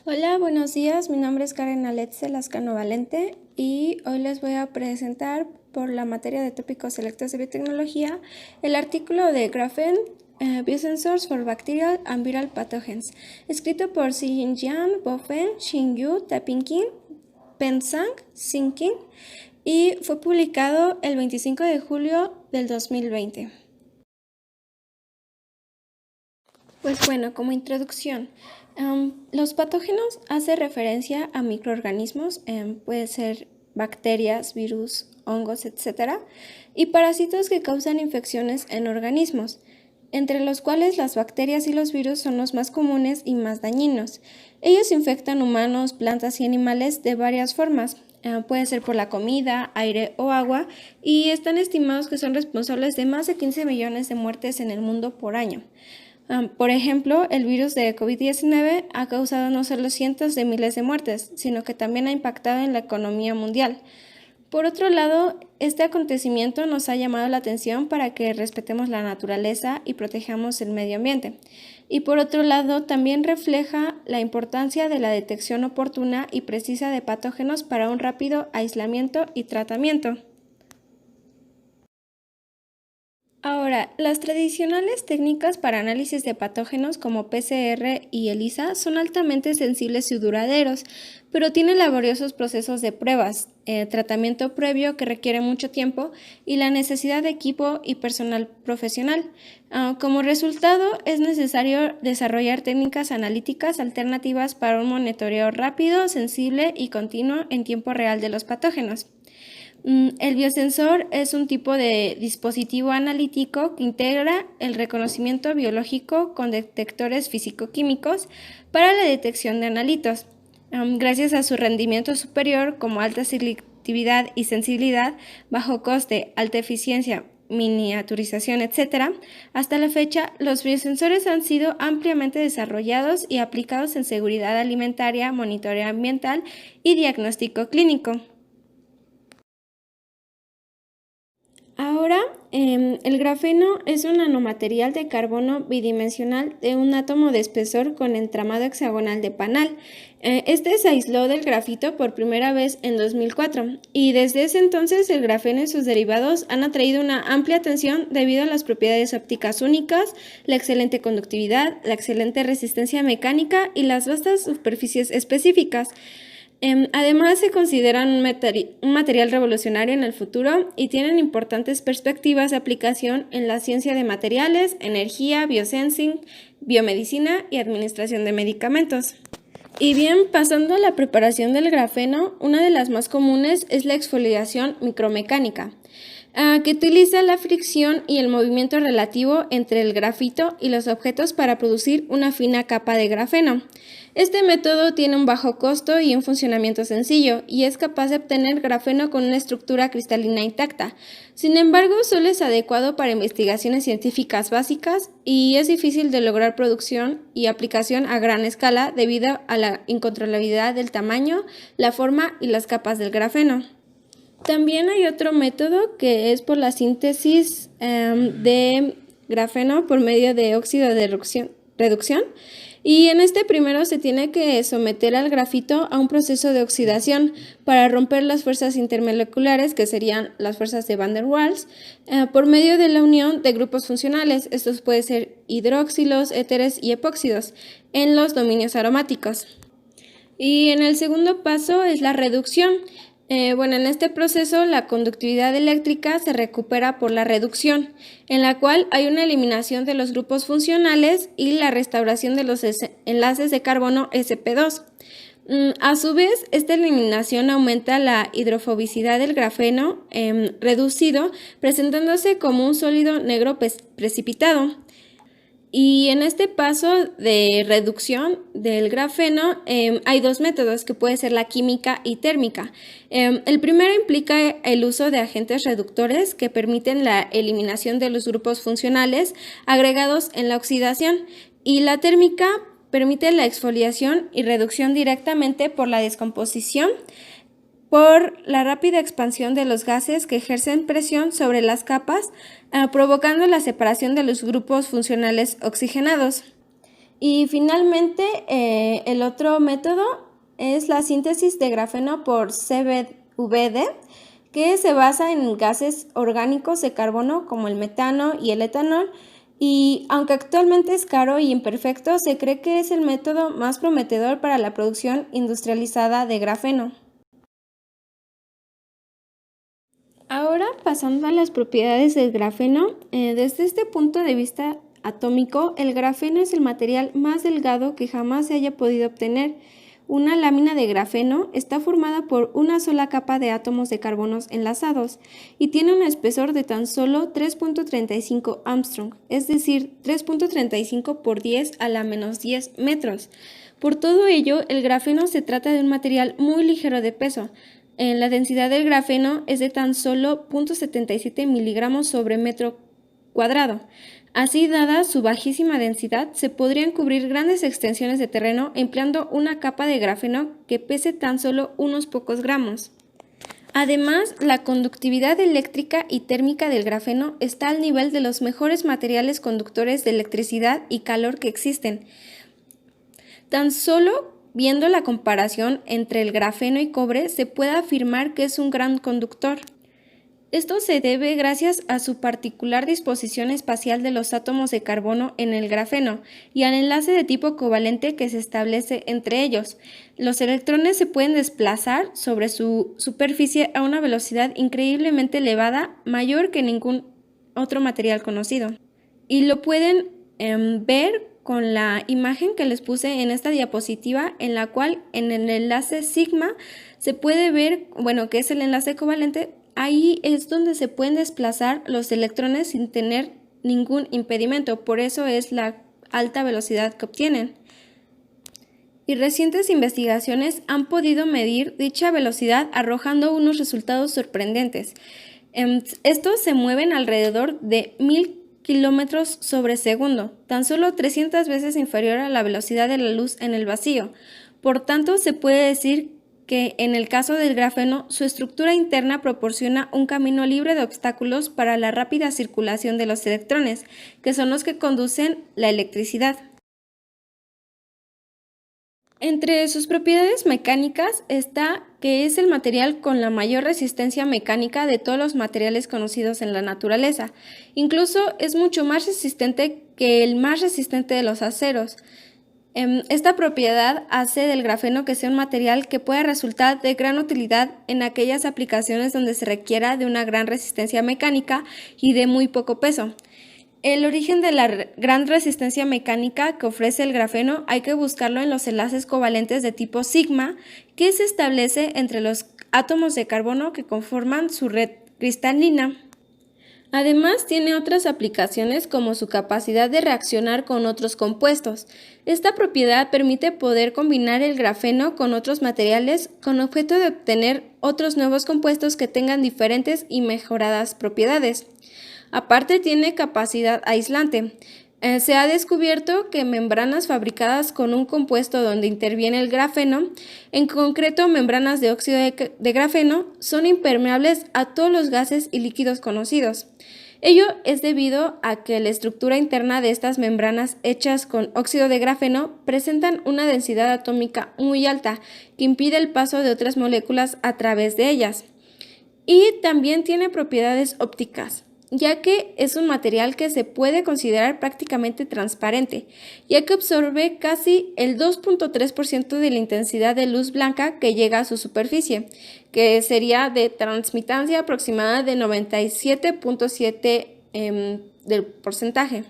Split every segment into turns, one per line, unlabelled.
Hola, buenos días. Mi nombre es Karen Aletze Lascano Valente y hoy les voy a presentar por la materia de tópicos selectos de biotecnología el artículo de Graphene Biosensors for Bacterial and Viral Pathogens, escrito por Xinjiang, Bofen, Xingyu, Tapinkin, Pensang, Sinking y fue publicado el 25 de julio del 2020. Pues bueno, como introducción, los patógenos hacen referencia a microorganismos, puede ser bacterias, virus, hongos, etc., y parásitos que causan infecciones en organismos, entre los cuales las bacterias y los virus son los más comunes y más dañinos. Ellos infectan humanos, plantas y animales de varias formas. Puede ser por la comida, aire o agua, y están estimados que son responsables de más de 15 millones de muertes en el mundo por año. Por ejemplo, el virus de COVID-19 ha causado no solo cientos de miles de muertes, sino que también ha impactado en la economía mundial. Por otro lado, este acontecimiento nos ha llamado la atención para que respetemos la naturaleza y protejamos el medio ambiente. Y por otro lado, también refleja la importancia de la detección oportuna y precisa de patógenos para un rápido aislamiento y tratamiento. Ahora, las tradicionales técnicas para análisis de patógenos como PCR y ELISA son altamente sensibles y duraderos, pero tienen laboriosos procesos de pruebas, tratamiento previo que requiere mucho tiempo y la necesidad de equipo y personal profesional. Como resultado, es necesario desarrollar técnicas analíticas alternativas para un monitoreo rápido, sensible y continuo en tiempo real de los patógenos. El biosensor es un tipo de dispositivo analítico que integra el reconocimiento biológico con detectores físico-químicos para la detección de analitos. Gracias a su rendimiento superior como alta selectividad y sensibilidad, bajo coste, alta eficiencia, miniaturización, etc., hasta la fecha, los biosensores han sido ampliamente desarrollados y aplicados en seguridad alimentaria, monitoreo ambiental y diagnóstico clínico. Ahora, el grafeno es un nanomaterial de carbono bidimensional de un átomo de espesor con entramado hexagonal de Panal. Este se aisló del grafito por primera vez en 2004 y desde ese entonces el grafeno y sus derivados han atraído una amplia atención debido a las propiedades ópticas únicas, la excelente conductividad, la excelente resistencia mecánica y las vastas superficies específicas. Además, se consideran un material revolucionario en el futuro y tienen importantes perspectivas de aplicación en la ciencia de materiales, energía, biosensing, biomedicina y administración de medicamentos. Y bien, pasando a la preparación del grafeno, una de las más comunes es la exfoliación micromecánica, que utiliza la fricción y el movimiento relativo entre el grafito y los objetos para producir una fina capa de grafeno. Este método tiene un bajo costo y un funcionamiento sencillo, y es capaz de obtener grafeno con una estructura cristalina intacta. Sin embargo, solo es adecuado para investigaciones científicas básicas y es difícil de lograr producción y aplicación a gran escala debido a la incontrolabilidad del tamaño, la forma y las capas del grafeno. También hay otro método que es por la síntesis de grafeno por medio de óxido de reducción. Y en este primero se tiene que someter al grafito a un proceso de oxidación para romper las fuerzas intermoleculares, que serían las fuerzas de Van der Waals, por medio de la unión de grupos funcionales. Estos pueden ser hidroxilos, éteres y epóxidos en los dominios aromáticos. Y en el segundo paso es la reducción. En este proceso la conductividad eléctrica se recupera por la reducción, en la cual hay una eliminación de los grupos funcionales y la restauración de los enlaces de carbono sp2. A su vez, esta eliminación aumenta la hidrofobicidad del grafeno reducido, presentándose como un sólido negro precipitado. Y en este paso de reducción del grafeno hay dos métodos, que puede ser la química y térmica. El primero implica el uso de agentes reductores que permiten la eliminación de los grupos funcionales agregados en la oxidación, y la térmica permite la exfoliación y reducción directamente por la descomposición, por la rápida expansión de los gases que ejercen presión sobre las capas, provocando la separación de los grupos funcionales oxigenados. Y finalmente, el otro método es la síntesis de grafeno por CVD, que se basa en gases orgánicos de carbono como el metano y el etanol, y aunque actualmente es caro y imperfecto, se cree que es el método más prometedor para la producción industrializada de grafeno. Ahora, pasando a las propiedades del grafeno, desde este punto de vista atómico, el grafeno es el material más delgado que jamás se haya podido obtener. Una lámina de grafeno está formada por una sola capa de átomos de carbonos enlazados y tiene un espesor de tan solo 3.35 Armstrong, es decir, 3.35 por 10 a la menos 10 metros. Por todo ello, el grafeno se trata de un material muy ligero de peso. La densidad del grafeno es de tan solo 0.77 miligramos sobre metro cuadrado. Así, dada su bajísima densidad, se podrían cubrir grandes extensiones de terreno empleando una capa de grafeno que pese tan solo unos pocos gramos. Además, la conductividad eléctrica y térmica del grafeno está al nivel de los mejores materiales conductores de electricidad y calor que existen. Tan solo viendo la comparación entre el grafeno y cobre, se puede afirmar que es un gran conductor. Esto se debe gracias a su particular disposición espacial de los átomos de carbono en el grafeno y al enlace de tipo covalente que se establece entre ellos. Los electrones se pueden desplazar sobre su superficie a una velocidad increíblemente elevada, mayor que ningún otro material conocido. Y lo pueden ver con la imagen que les puse en esta diapositiva, en la cual en el enlace sigma se puede ver, que es el enlace covalente. Ahí es donde se pueden desplazar los electrones sin tener ningún impedimento, por eso es la alta velocidad que obtienen. Y recientes investigaciones han podido medir dicha velocidad arrojando unos resultados sorprendentes. Estos se mueven alrededor de 1000 kilómetros sobre segundo, tan solo 300 veces inferior a la velocidad de la luz en el vacío. Por tanto, se puede decir que en el caso del grafeno, su estructura interna proporciona un camino libre de obstáculos para la rápida circulación de los electrones, que son los que conducen la electricidad. Entre sus propiedades mecánicas está que es el material con la mayor resistencia mecánica de todos los materiales conocidos en la naturaleza. Incluso es mucho más resistente que el más resistente de los aceros. Esta propiedad hace del grafeno que sea un material que pueda resultar de gran utilidad en aquellas aplicaciones donde se requiera de una gran resistencia mecánica y de muy poco peso. El origen de la gran resistencia mecánica que ofrece el grafeno hay que buscarlo en los enlaces covalentes de tipo sigma que se establece entre los átomos de carbono que conforman su red cristalina. Además, tiene otras aplicaciones como su capacidad de reaccionar con otros compuestos. Esta propiedad permite poder combinar el grafeno con otros materiales con objeto de obtener otros nuevos compuestos que tengan diferentes y mejoradas propiedades. Aparte, tiene capacidad aislante. Se ha descubierto que membranas fabricadas con un compuesto donde interviene el grafeno, en concreto membranas de óxido de grafeno, son impermeables a todos los gases y líquidos conocidos. Ello es debido a que la estructura interna de estas membranas hechas con óxido de grafeno presentan una densidad atómica muy alta que impide el paso de otras moléculas a través de ellas. Y también tiene propiedades ópticas, ya que es un material que se puede considerar prácticamente transparente, ya que absorbe casi el 2.3% de la intensidad de luz blanca que llega a su superficie, que sería de transmitancia aproximada de 97.7% del porcentaje.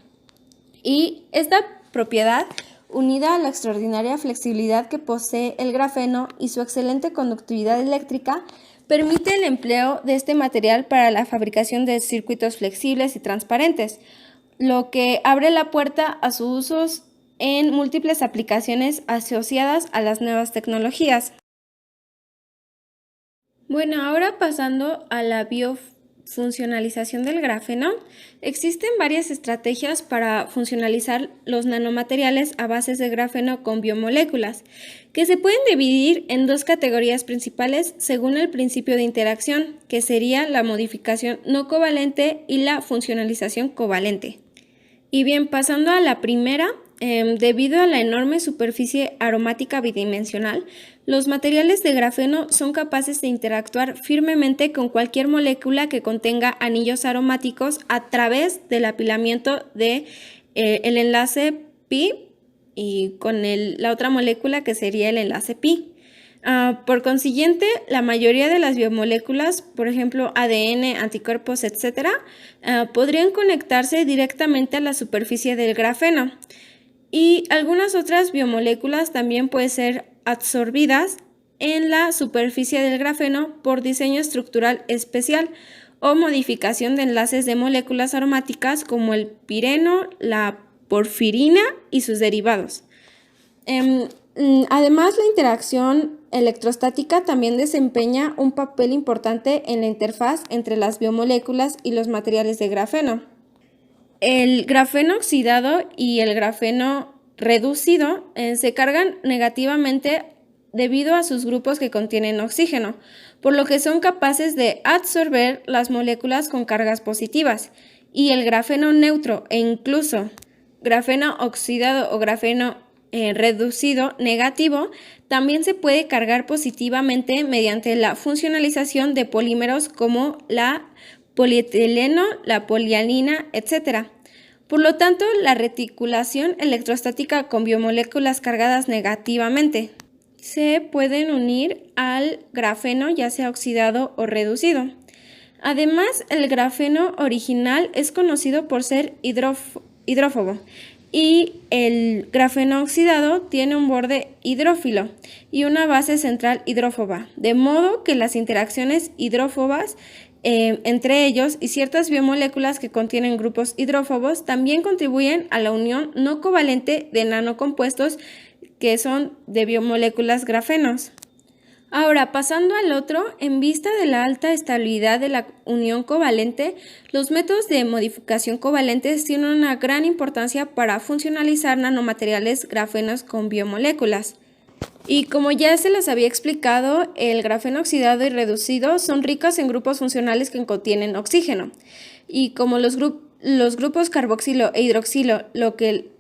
Y esta propiedad, unida a la extraordinaria flexibilidad que posee el grafeno y su excelente conductividad eléctrica, permite el empleo de este material para la fabricación de circuitos flexibles y transparentes, lo que abre la puerta a sus usos en múltiples aplicaciones asociadas a las nuevas tecnologías. Bueno, ahora pasando a la biofuncionalización del grafeno, existen varias estrategias para funcionalizar los nanomateriales a bases de grafeno con biomoléculas, que se pueden dividir en dos categorías principales según el principio de interacción, que sería la modificación no covalente y la funcionalización covalente. Y bien, pasando a la primera, Debido a la enorme superficie aromática bidimensional, los materiales de grafeno son capaces de interactuar firmemente con cualquier molécula que contenga anillos aromáticos a través del apilamiento de el enlace pi y con la otra molécula que sería el enlace pi. Por consiguiente, la mayoría de las biomoléculas, por ejemplo ADN, anticuerpos, etc., podrían conectarse directamente a la superficie del grafeno. Y algunas otras biomoléculas también pueden ser absorbidas en la superficie del grafeno por diseño estructural especial o modificación de enlaces de moléculas aromáticas como el pireno, la porfirina y sus derivados. Además, la interacción electrostática también desempeña un papel importante en la interfaz entre las biomoléculas y los materiales de grafeno. El grafeno oxidado y el grafeno reducido se cargan negativamente debido a sus grupos que contienen oxígeno, por lo que son capaces de absorber las moléculas con cargas positivas, y el grafeno neutro e incluso grafeno oxidado o grafeno reducido negativo también se puede cargar positivamente mediante la funcionalización de polímeros como la polietileno, la polialina, etc. Por lo tanto, la reticulación electrostática con biomoléculas cargadas negativamente se pueden unir al grafeno, ya sea oxidado o reducido. Además, el grafeno original es conocido por ser hidrófobo y el grafeno oxidado tiene un borde hidrófilo y una base central hidrófoba, de modo que las interacciones hidrófobas entre ellos y ciertas biomoléculas que contienen grupos hidrófobos también contribuyen a la unión no covalente de nanocompuestos que son de biomoléculas grafenos. Ahora, pasando al otro, en vista de la alta estabilidad de la unión covalente, los métodos de modificación covalentes tienen una gran importancia para funcionalizar nanomateriales grafenos con biomoléculas. Y como ya se les había explicado, el grafeno oxidado y reducido son ricos en grupos funcionales que contienen oxígeno. Y como los grupos carboxilo e hidroxilo, lo que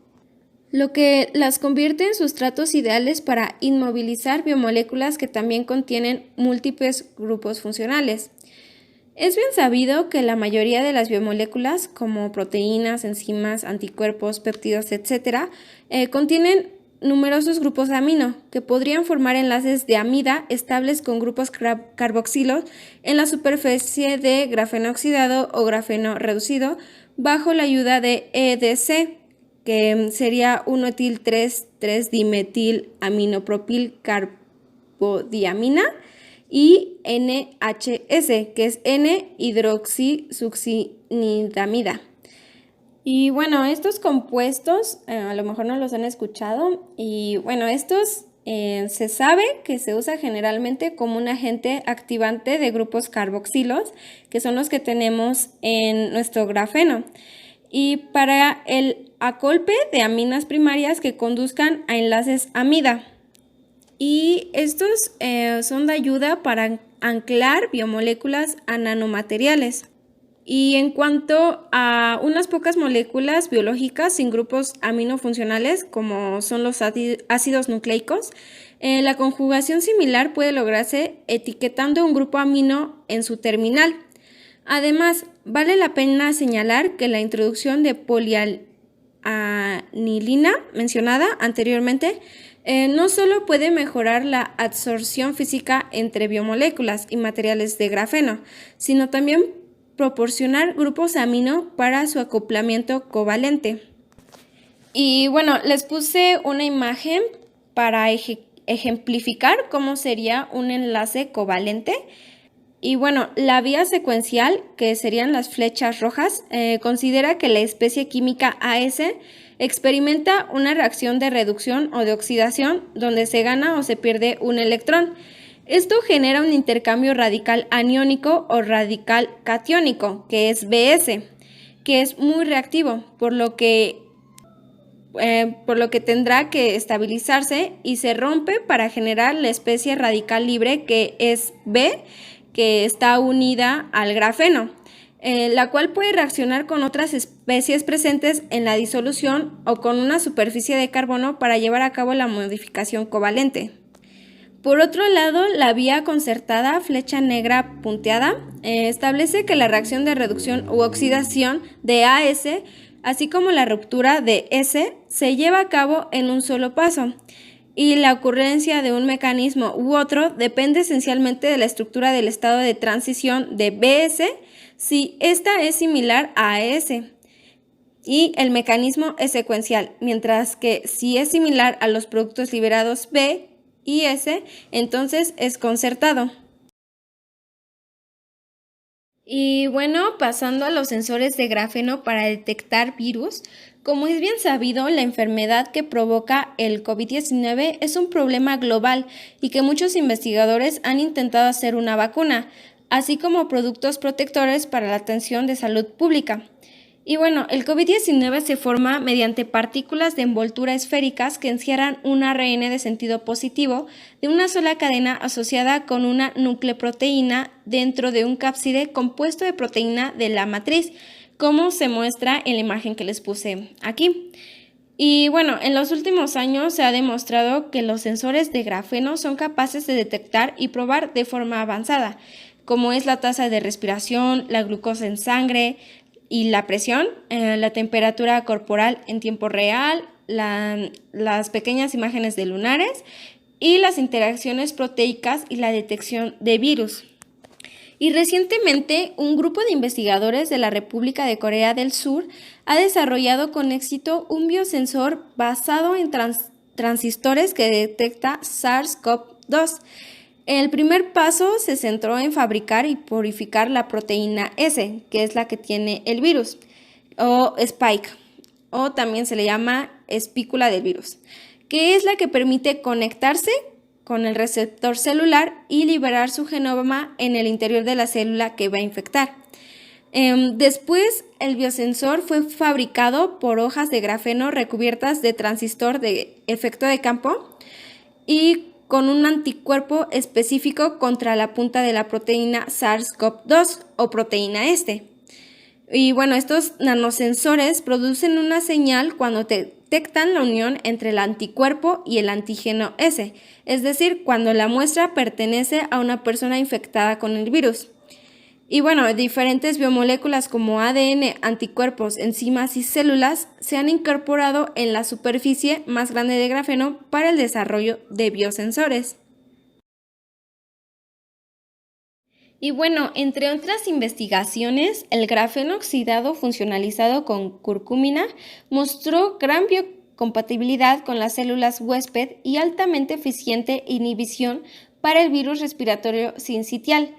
las convierte en sustratos ideales para inmovilizar biomoléculas que también contienen múltiples grupos funcionales. Es bien sabido que la mayoría de las biomoléculas, como proteínas, enzimas, anticuerpos, péptidos, etc., contienen numerosos grupos amino que podrían formar enlaces de amida estables con grupos carboxilos en la superficie de grafeno oxidado o grafeno reducido bajo la ayuda de EDC, que sería 1-etil-3,3-dimetil-aminopropil carbodiamina, y NHS, que es N-hidroxisuccinidamida. Y bueno, estos compuestos a lo mejor no los han escuchado, y bueno, estos se sabe que se usa generalmente como un agente activante de grupos carboxilos, que son los que tenemos en nuestro grafeno, y para el acolpe de aminas primarias que conduzcan a enlaces amida. Y estos son de ayuda para anclar biomoléculas a nanomateriales. Y en cuanto a unas pocas moléculas biológicas sin grupos aminofuncionales, como son los ácidos nucleicos, la conjugación similar puede lograrse etiquetando un grupo amino en su terminal. Además, vale la pena señalar que la introducción de polianilina mencionada anteriormente no solo puede mejorar la absorción física entre biomoléculas y materiales de grafeno, sino también proporcionar grupos amino para su acoplamiento covalente. Y bueno, les puse una imagen para ejemplificar cómo sería un enlace covalente. Y bueno, la vía secuencial, que serían las flechas rojas, considera que la especie química AS experimenta una reacción de reducción o de oxidación donde se gana o se pierde un electrón. Esto genera un intercambio radical aniónico o radical catiónico, que es BS, que es muy reactivo, por lo que tendrá que estabilizarse y se rompe para generar la especie radical libre, que es B, que está unida al grafeno. la cual puede reaccionar con otras especies presentes en la disolución o con una superficie de carbono para llevar a cabo la modificación covalente. Por otro lado, la vía concertada, flecha negra punteada, establece que la reacción de reducción u oxidación de AS, así como la ruptura de S, se lleva a cabo en un solo paso, y la ocurrencia de un mecanismo u otro depende esencialmente de la estructura del estado de transición de BS, si ésta es similar a AS, y el mecanismo es secuencial, mientras que si es similar a los productos liberados B y S, entonces es concertado. Y bueno, pasando a los sensores de grafeno para detectar virus, como es bien sabido, la enfermedad que provoca el COVID-19 es un problema global y que muchos investigadores han intentado hacer una vacuna, así como productos protectores para la atención de salud pública. Y bueno, el COVID-19 se forma mediante partículas de envoltura esféricas que encierran un ARN de sentido positivo de una sola cadena asociada con una nucleoproteína dentro de un cápside compuesto de proteína de la matriz, como se muestra en la imagen que les puse aquí. Y bueno, en los últimos años se ha demostrado que los sensores de grafeno son capaces de detectar y probar de forma avanzada, como es la tasa de respiración, la glucosa en sangre, y la presión, la temperatura corporal en tiempo real, las pequeñas imágenes de lunares y las interacciones proteicas y la detección de virus. Y recientemente, un grupo de investigadores de la República de Corea del Sur ha desarrollado con éxito un biosensor basado en transistores que detecta SARS-CoV-2. El primer paso se centró en fabricar y purificar la proteína S, que es la que tiene el virus, o spike, o también se le llama espícula del virus, que es la que permite conectarse con el receptor celular y liberar su genoma en el interior de la célula que va a infectar. Después, el biosensor fue fabricado por hojas de grafeno recubiertas de transistor de efecto de campo y con un anticuerpo específico contra la punta de la proteína SARS-CoV-2 o proteína este. Y bueno, estos nanosensores producen una señal cuando detectan la unión entre el anticuerpo y el antígeno S, es decir, cuando la muestra pertenece a una persona infectada con el virus. Y bueno, diferentes biomoléculas como ADN, anticuerpos, enzimas y células se han incorporado en la superficie más grande de grafeno para el desarrollo de biosensores. Y bueno, entre otras investigaciones, el grafeno oxidado funcionalizado con curcumina mostró gran biocompatibilidad con las células huésped y altamente eficiente inhibición para el virus respiratorio sincitial.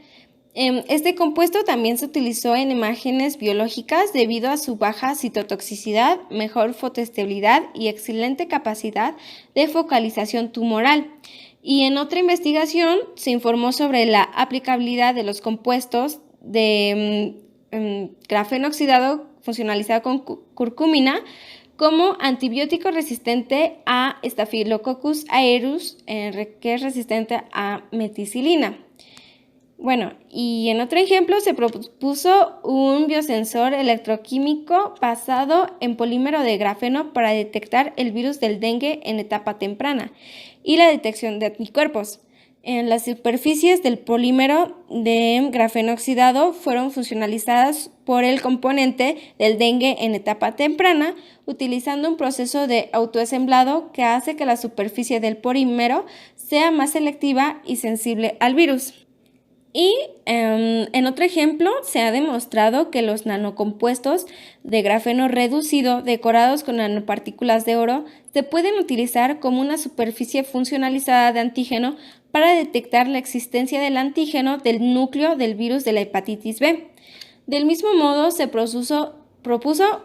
Este compuesto también se utilizó en imágenes biológicas debido a su baja citotoxicidad, mejor fotoestabilidad y excelente capacidad de focalización tumoral. Y en otra investigación se informó sobre la aplicabilidad de los compuestos de grafeno oxidado funcionalizado con curcumina como antibiótico resistente a Staphylococcus aureus, que es resistente a meticilina. Bueno, y en otro ejemplo se propuso un biosensor electroquímico basado en polímero de grafeno para detectar el virus del dengue en etapa temprana y la detección de anticuerpos. En las superficies del polímero de grafeno oxidado fueron funcionalizadas por el componente del dengue en etapa temprana, utilizando un proceso de autoasemblado que hace que la superficie del polímero sea más selectiva y sensible al virus. Y en otro ejemplo se ha demostrado que los nanocompuestos de grafeno reducido decorados con nanopartículas de oro se pueden utilizar como una superficie funcionalizada de antígeno para detectar la existencia del antígeno del núcleo del virus de la hepatitis B. Del mismo modo se propuso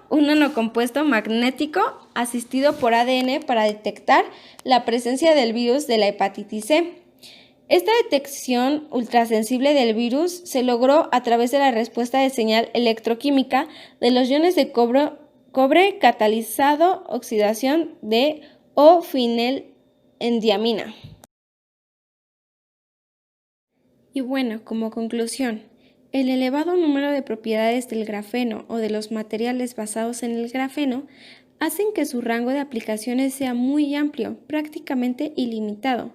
un nanocompuesto magnético asistido por ADN para detectar la presencia del virus de la hepatitis C. Esta detección ultrasensible del virus se logró a través de la respuesta de señal electroquímica de los iones de cobre catalizado oxidación de O-fenildiamina. Y bueno, como conclusión, El elevado número de propiedades del grafeno o de los materiales basados en el grafeno hacen que su rango de aplicaciones sea muy amplio, prácticamente ilimitado.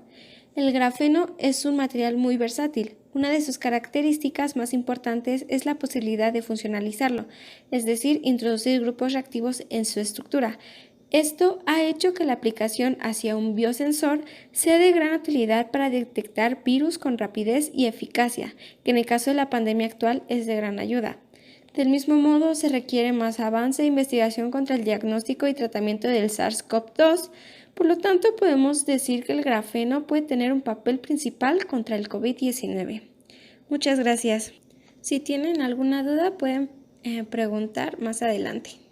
El grafeno es un material muy versátil. Una de sus características más importantes es la posibilidad de funcionalizarlo, es decir, introducir grupos reactivos en su estructura. Esto ha hecho que la aplicación hacia un biosensor sea de gran utilidad para detectar virus con rapidez y eficacia, que en el caso de la pandemia actual es de gran ayuda. Del mismo modo, se requiere más avance e investigación contra el diagnóstico y tratamiento del SARS-CoV-2, por lo tanto podemos decir que el grafeno puede tener un papel principal contra el COVID-19. Muchas gracias. Si tienen alguna duda pueden preguntar más adelante.